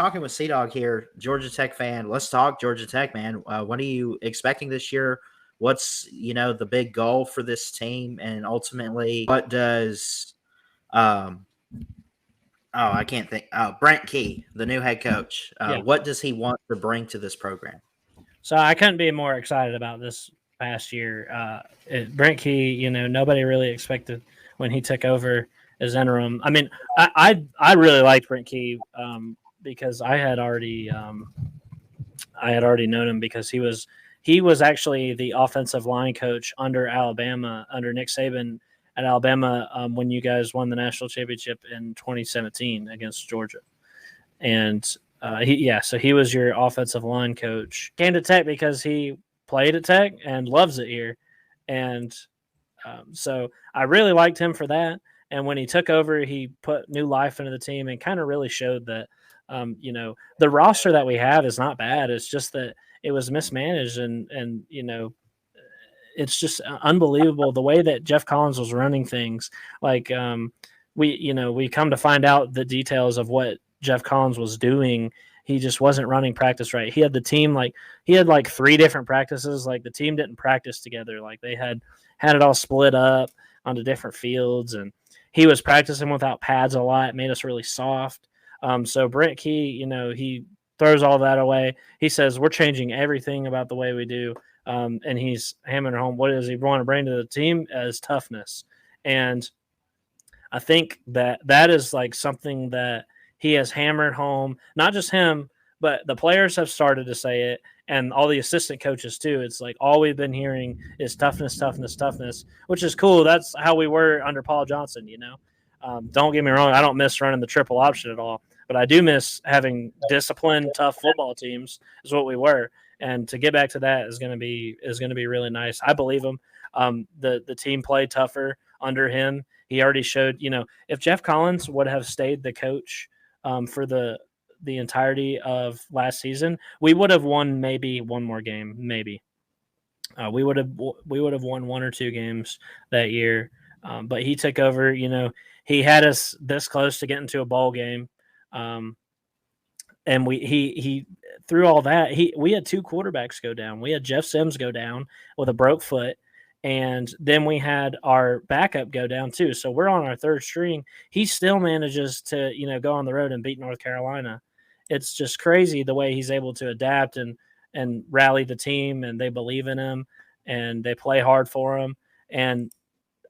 talking with CDOGG here, Georgia Tech fan. Let's talk Georgia Tech, man. What are you expecting this year? What's the big goal for this team, and ultimately, what does I can't think. Brent Key, the new head coach. Yeah. What does he want to bring to this program? So I couldn't be more excited about this past year. Brent Key, nobody really expected when he took over as interim. I mean, I really liked Brent Key because I had already known him because he was actually the offensive line coach under Alabama, under Nick Saban at Alabama when you guys won the national championship in 2017 against Georgia. And so he was your offensive line coach. Came to Tech because he played at Tech and loves it here. And so I really liked him for that. And when he took over, he put new life into the team and kind of really showed that, the roster that we have is not bad. It's just that it was mismanaged and it's just unbelievable the way that Jeff Collins was running things. Like we come to find out the details of what Jeff Collins was doing. He just wasn't running practice right. He had the team he had 3 different practices. Like the team didn't practice together. Like they had it all split up onto different fields, and he was practicing without pads a lot. It made us really soft. So Brent Key, he throws all that away. He says we're changing everything about the way we do. And he's hammering home what does he want to bring to the team as toughness. And I think that is something that he has hammered home, not just him, but the players have started to say it, and all the assistant coaches too. It's all we've been hearing is toughness, toughness, toughness, which is cool. That's how we were under Paul Johnson, Don't get me wrong, I don't miss running the triple option at all, but I do miss having disciplined, tough football teams is what we were. And to get back to that is going to be really nice. I believe him. The team played tougher under him. He already showed, if Jeff Collins would have stayed the coach for the entirety of last season, we would have won maybe one more game. Maybe we would have won 1 or 2 games that year. But he took over. He had us this close to getting to a bowl game. And he through all that, we had 2 quarterbacks go down. We had Jeff Sims go down with a broke foot, and then we had our backup go down too. So we're on our 3rd string. He still manages to go on the road and beat North Carolina. It's just crazy the way he's able to adapt and rally the team, and they believe in him and they play hard for him. And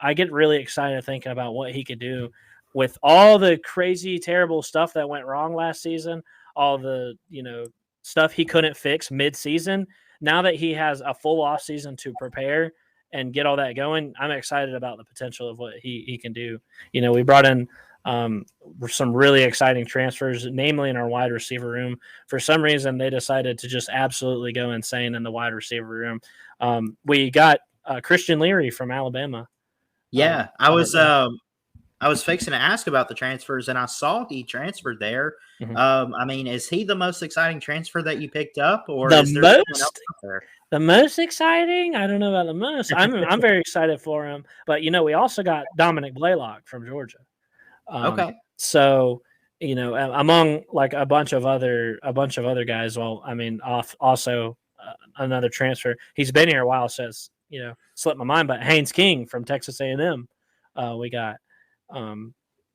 I get really excited thinking about what he could do with all the crazy, terrible stuff that went wrong last season. All the, stuff he couldn't fix mid-season. Now that he has a full off season to prepare and get all that going, I'm excited about the potential of what he can do. We brought in some really exciting transfers, namely in our wide receiver room. For some reason, they decided to just absolutely go insane in the wide receiver room. We got Christian Leary from Alabama. Yeah, I was fixing to ask about the transfers, and I saw he transferred there. Mm-hmm. Is he the most exciting transfer that you picked up, or the is there someone else out there? The most exciting? I don't know about the most. I'm very excited for him. But we also got Dominic Blaylock from Georgia. Okay. So among a bunch of other guys. Well, also another transfer. He's been here a while, so it's slipped my mind. But Haynes King from Texas A&M, we got.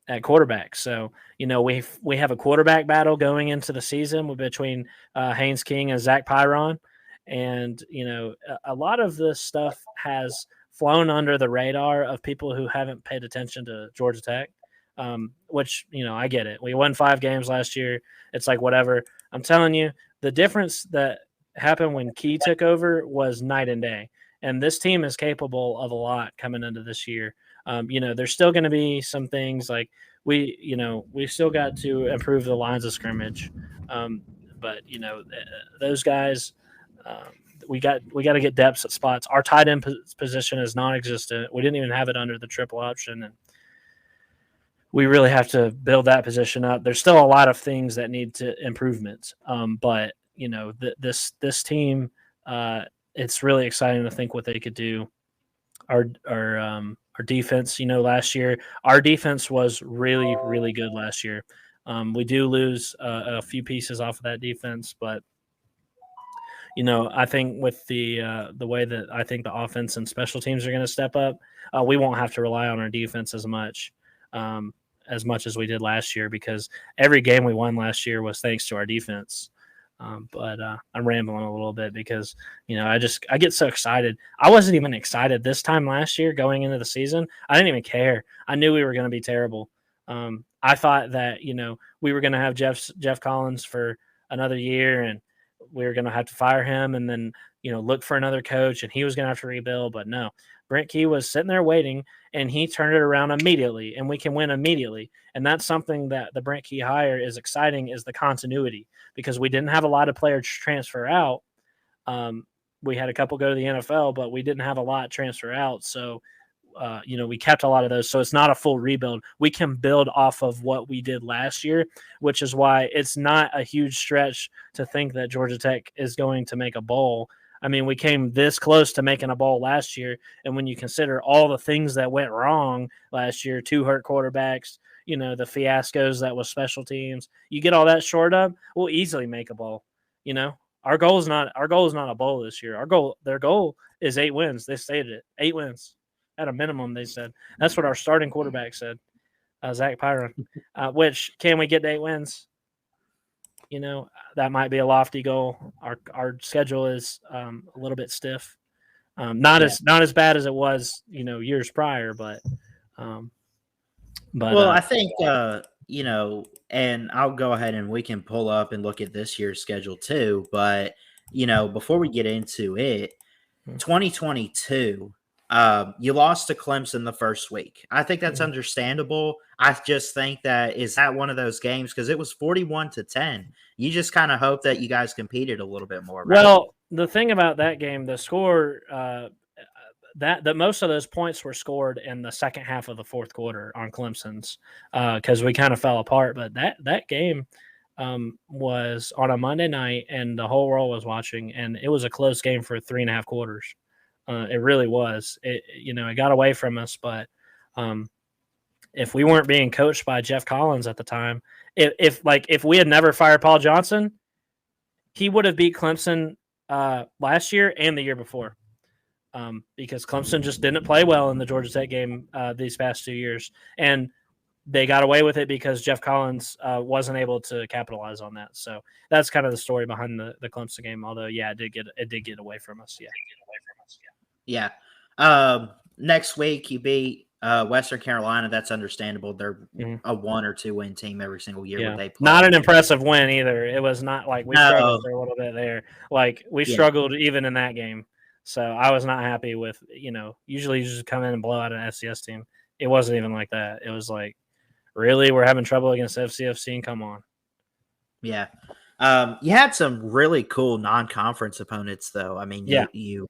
At quarterback. So, we have a quarterback battle going into the season between Haynes King and Zach Pyron. And, a lot of this stuff has flown under the radar of people who haven't paid attention to Georgia Tech, which, I get it. We won 5 games last year. It's whatever. I'm telling you, the difference that happened when Key took over was night and day. And this team is capable of a lot coming into this year. There's still going to be some things we still got to improve the lines of scrimmage. But those guys, we got to get depths at spots. Our tight end position is non-existent. We didn't even have it under the triple option, and we really have to build that position up. There's still a lot of things that need to improvements. But this team, it's really exciting to think what they could do. Our defense, last year, our defense was really, really good last year. We do lose a few pieces off of that defense, but I think with the way that I think the offense and special teams are going to step up, we won't have to rely on our defense as much as we did last year, because every game we won last year was thanks to our defense. But I'm rambling a little bit because I get so excited. I wasn't even excited this time last year going into the season. I didn't even care. I knew we were going to be terrible. I thought that we were going to have Jeff Collins for another year, and we were going to have to fire him and then look for another coach, and he was going to have to rebuild. But no, Brent Key was sitting there waiting, and he turned it around immediately, and we can win immediately. And that's something that the Brent Key hire is exciting, is the continuity, because we didn't have a lot of players transfer out. We had a couple go to the NFL, but we didn't have a lot transfer out. So, we kept a lot of those. So it's not a full rebuild. We can build off of what we did last year, which is why it's not a huge stretch to think that Georgia Tech is going to make a bowl. I mean, we came this close to making a bowl last year. And when you consider all the things that went wrong last year, 2 hurt quarterbacks, the fiascos that was special teams, you get all that short up, we'll easily make a bowl. Our goal is not a bowl this year. Their goal is 8 wins. They stated it, 8 wins at a minimum. They said that's what our starting quarterback said, Zach Pyron. Which, can we get to 8 wins? That might be a lofty goal. Our schedule is a little bit stiff, not as bad as it was years prior, but. I think and I'll go ahead and we can pull up and look at this year's schedule too. But before we get into it, 2022, you lost to Clemson the first week. I think that's understandable. I just think that is that one of those games, because it was 41-10. You just kind of hope that you guys competed a little bit more. Right? Well, the thing about that game, the score. That most of those points were scored in the second half of the fourth quarter on Clemson's, because we kind of fell apart. But that game was on a Monday night, and the whole world was watching, and it was a close game for 3.5 quarters. It really was. It got away from us, but if we weren't being coached by Jeff Collins at the time, if we had never fired Paul Johnson, he would have beat Clemson last year and the year before. Because Clemson just didn't play well in the Georgia Tech game these past 2 years. And they got away with it because Jeff Collins wasn't able to capitalize on that. So that's kind of the story behind the Clemson game. Although, it did get away from us. Yeah. Next week, you beat Western Carolina. That's understandable. They're a 1 or 2 win team every single year. Yeah. They play. Not an impressive win either. It was not like we struggled for a little bit there. Like we struggled even in that game. So I was not happy with, usually you just come in and blow out an FCS team. It wasn't even like that. It was like, really, we're having trouble against FCFC, and come on. Yeah. You had some really cool non-conference opponents, though. I mean, you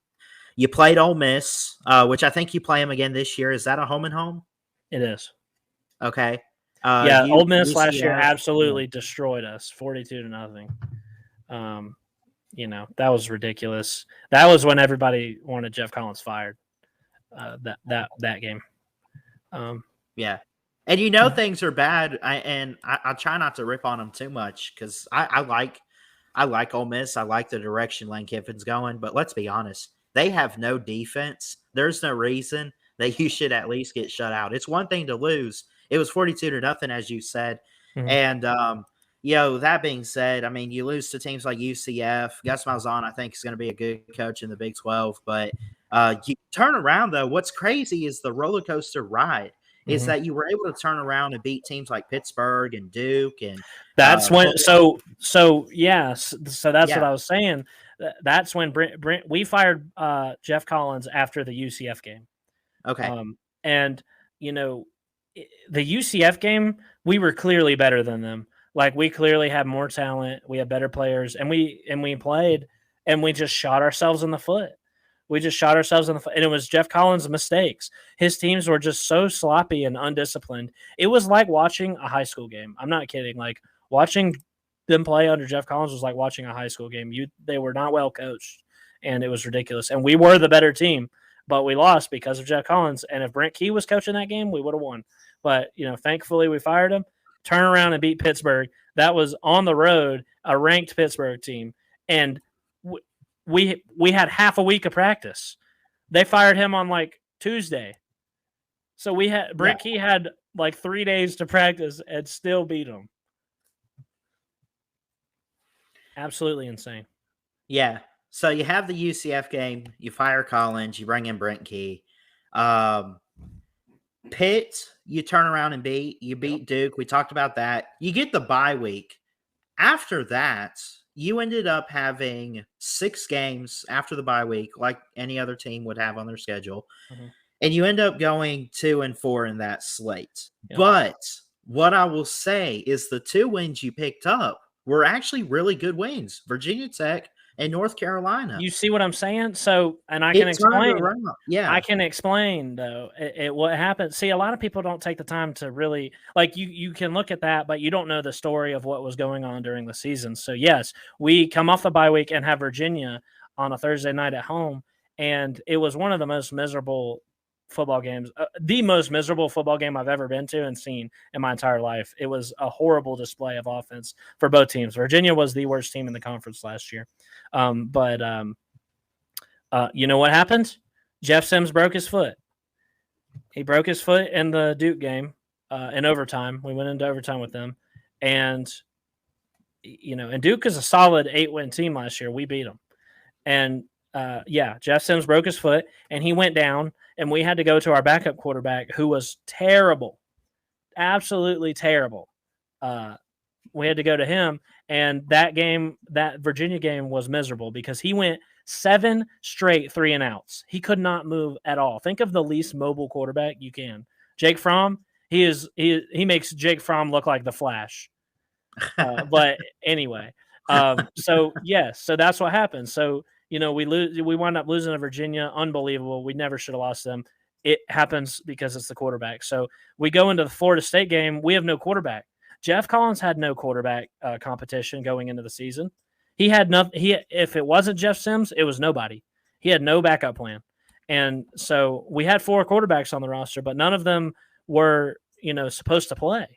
played Ole Miss, which I think you play them again this year. Is that a home and home? It is. Okay. Ole Miss last year absolutely destroyed us, 42-0. That was ridiculous. That was when everybody wanted Jeff Collins fired. That game. Yeah, and things are bad. I try not to rip on them too much because I like Ole Miss. I like the direction Lane Kiffin's going. But let's be honest, they have no defense. There's no reason that you should at least get shut out. It's one thing to lose. It was 42-0, as you said, and that being said, I mean, you lose to teams like UCF. Gus Malzahn, I think, is going to be a good coach in the Big 12. But you turn around, though. What's crazy is the roller coaster ride is that you were able to turn around and beat teams like Pittsburgh and Duke. And that's when – so that's what I was saying. That's when Brent we fired Jeff Collins after the UCF game. Okay. And, the UCF game, we were clearly better than them. Like, we clearly had more talent. We had better players, and we played, and we just shot ourselves in the foot. And it was Jeff Collins' mistakes. His teams were just so sloppy and undisciplined. It was like watching a high school game. I'm not kidding. Like, watching them play under Jeff Collins was like watching a high school game. They were not well coached, and it was ridiculous. And we were the better team, but we lost because of Jeff Collins. And if Brent Key was coaching that game, we would have won. But, thankfully we fired him. turn around and beat Pittsburgh. That was on the road, a ranked Pittsburgh team, and we had half a week of practice. They fired him on like Tuesday, so we had Brent Key had like 3 days to practice and still beat him. Absolutely insane. Yeah. So you have the UCF game, you fire Collins, you bring in Brent Key. Pitt, you turn around and you beat Duke. We talked about that. You get the bye week. After that, you ended up having 6 games after the bye week, like any other team would have on their schedule. Mm-hmm. And you end up going 2-4 in that slate. Yep. But what I will say is the 2 wins you picked up were actually really good wins. Virginia Tech and North Carolina. You see what I'm saying? So, and I can explain. Yeah, I can explain though. What happened. See, a lot of people don't take the time to really like. You can look at that, but you don't know the story of what was going on during the season. So, yes, we come off the bye week and have Virginia on a Thursday night at home, and it was one of the most miserable football games, the most miserable football game I've ever been to and seen in my entire life. It was a horrible display of offense for both teams. Virginia was the worst team in the conference last year. But you know what happened? Jeff Sims broke his foot. He broke his foot in the Duke game in overtime. We went into overtime with them. And, and Duke is a solid 8-win team last year. We beat them. And, Jeff Sims broke his foot, and he went down, and we had to go to our backup quarterback, who was terrible, absolutely terrible. We had to go to him, and that Virginia game was miserable because he went 7 straight 3-and-outs. He could not move at all. Think of the least mobile quarterback you can. Jake Fromm, he makes Jake Fromm look like the Flash. But anyway, so that's what happened. So, we wound up losing to Virginia. Unbelievable. We never should have lost them. It happens because it's the quarterback. So we go into the Florida State game. We have no quarterback. Jeff Collins had no quarterback competition going into the season. He had nothing. If it wasn't Jeff Sims, it was nobody. He had no backup plan. And so we had 4 quarterbacks on the roster, but none of them were, supposed to play.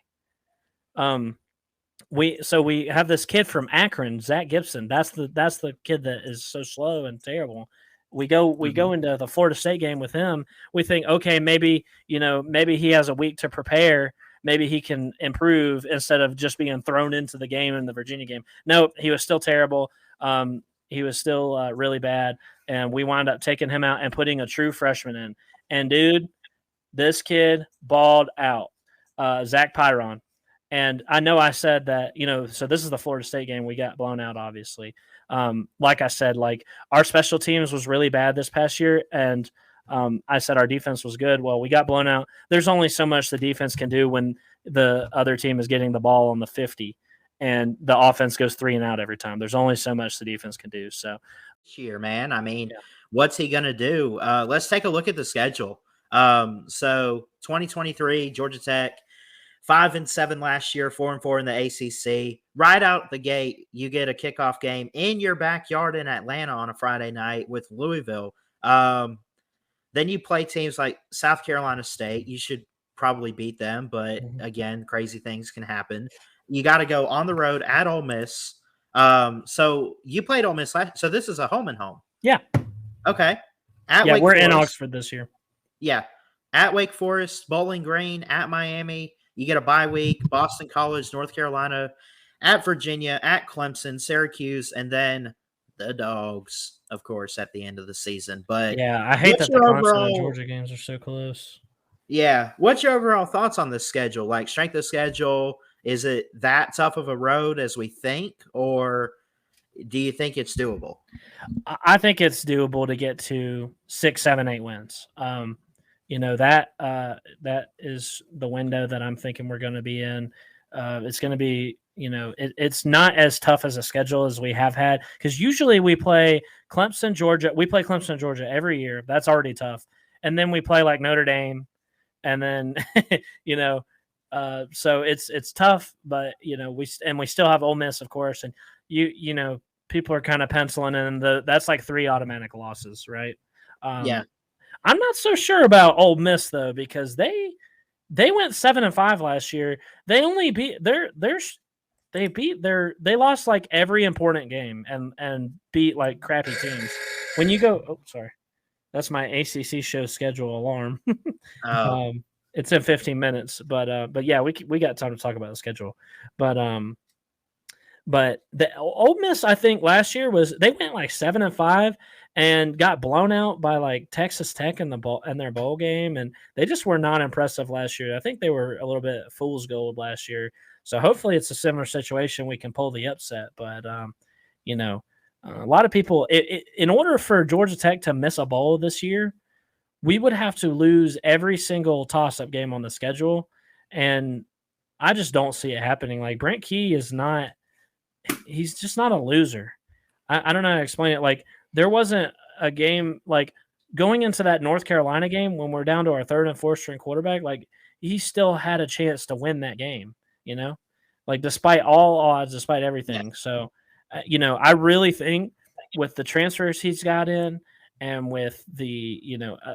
We have this kid from Akron, Zach Gibson. That's the kid that is so slow and terrible. We go into the Florida State game with him. We think, okay, maybe he has a week to prepare. Maybe he can improve instead of just being thrown into the game in the Virginia game. No, he was still terrible. He was still really bad, and we wound up taking him out and putting a true freshman in. And dude, this kid balled out, Zach Pyron. And I know I said that, so this is the Florida State game. We got blown out, obviously. Like I said, our special teams was really bad this past year, and I said our defense was good. Well, we got blown out. There's only so much the defense can do when the other team is getting the ball on the 50, and the offense goes 3-and-out every time. There's only so much the defense can do. So, this year, man, what's he going to do? Let's take a look at the schedule. So 2023, Georgia Tech, 5-7 last year, 4-4 in the ACC. Right out the gate, you get a kickoff game in your backyard in Atlanta on a Friday night with Louisville. Then you play teams like South Carolina State. You should probably beat them, but again, crazy things can happen. You got to go on the road at Ole Miss. So you played Ole Miss last. So this is a home and home. Yeah. Okay. We're Forest. In Oxford this year. Yeah. At Wake Forest, Bowling Green, at Miami. You get a bye week, Boston College, North Carolina, at Virginia, at Clemson, Syracuse, and then the Dogs, of course, at the end of the season. But yeah, I hate that the Clemson and Georgia games are so close. Yeah. What's your overall thoughts on this schedule? Like, strength of schedule, is it that tough of a road as we think, or do you think it's doable? I think it's doable to get to 6, 7, 8 wins. That is the window that I'm thinking we're going to be in. It's going to be, it's not as tough as a schedule as we have had, because usually we play Clemson, Georgia. We play Clemson, Georgia every year. That's already tough. And then we play like Notre Dame, and then, so it's tough, but, we still have Ole Miss, of course. And people are kind of penciling in that's like 3 automatic losses, right? Yeah. I'm not so sure about Ole Miss, though, because they They went 7-5 last year. They only beat they lost like every important game and beat like crappy teams. When you go, oh sorry, that's my ACC show schedule alarm. Oh, It's in 15 minutes, but yeah, we got time to talk about the schedule. But the Ole Miss, I think last year they went like 7-5 and got blown out by like Texas Tech in their bowl game, and they just were not impressive last year. I think they were a little bit fool's gold last year. So hopefully it's a similar situation. We can pull the upset, but you know, a lot of people. In order for Georgia Tech to miss a bowl this year, we would have to lose every single toss-up game on the schedule, and I just don't see it happening. Like Brent Key is not. He's just not a loser. I don't know how to explain it. Like there wasn't a game like going into that North Carolina game when we're down to our third and fourth string quarterback. Like he still had a chance to win that game. You know, like despite all odds, despite everything. yeah. So, I really think with the transfers he's got in, and with the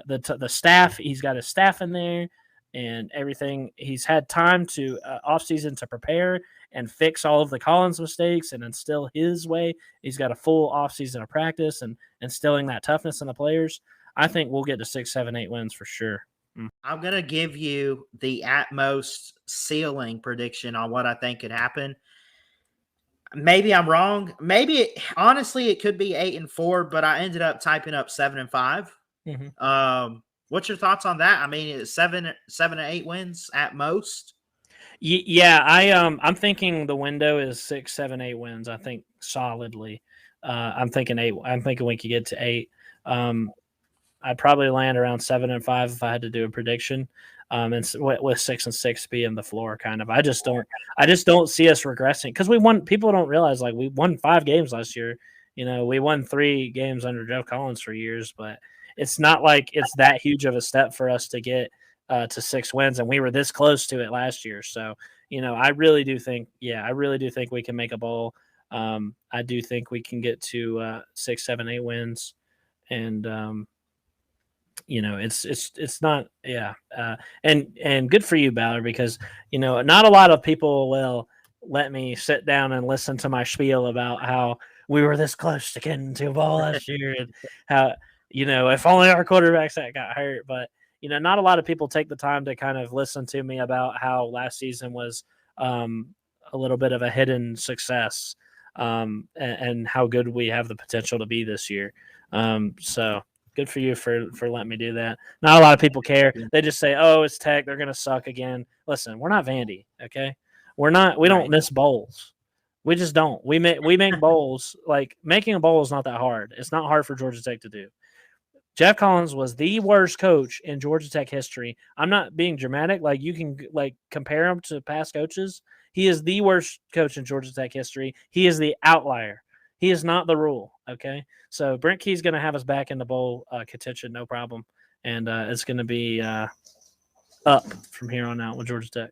the staff, he's got his staff in there and everything. He's had time to offseason to prepare and fix all of the Collins mistakes and instill his way. He's got a full offseason of practice and instilling that toughness in the players. I think we'll get to 6, 7, 8 wins for sure. I'm going to give you the at most ceiling prediction on what I think could happen. Maybe I'm wrong. Honestly, it could be 8-4, but I ended up typing up 7-5. Mm-hmm. What's your thoughts on that? I mean, it's 7 to 8 wins at most. Yeah, I'm thinking the window is 6, 7, 8 wins. I think solidly. I'm thinking 8. I'm thinking we could get to 8. I'd probably land around 7-5 if I had to do a prediction. And with 6-6 being the floor, kind of. I just don't see us regressing because we won. People don't realize like we won 5 games last year. We won 3 games under Jeff Collins for years, but it's not like it's that huge of a step for us to get to 6 wins, and we were this close to it last year. So, I really do think we can make a bowl. I do think we can get to 6, 7, 8 wins, and it's not, yeah. And good for you, Ballard, because, not a lot of people will let me sit down and listen to my spiel about how we were this close to getting to a bowl last year and how, if only our quarterbacks that got hurt. But, not a lot of people take the time to kind of listen to me about how last season was a little bit of a hidden success and how good we have the potential to be this year. So good for you for letting me do that. Not a lot of people care. They just say, oh, it's Tech. They're going to suck again. Listen, we're not Vandy, okay? We don't miss bowls. We just don't. We make bowls. Like, making a bowl is not that hard. It's not hard for Georgia Tech to do. Jeff Collins was the worst coach in Georgia Tech history. I'm not being dramatic. Like, you can compare him to past coaches. He is the worst coach in Georgia Tech history. He is the outlier. He is not the rule. Okay, so Brent Key's going to have us back in the bowl contention, no problem, and it's going to be up from here on out with Georgia Tech.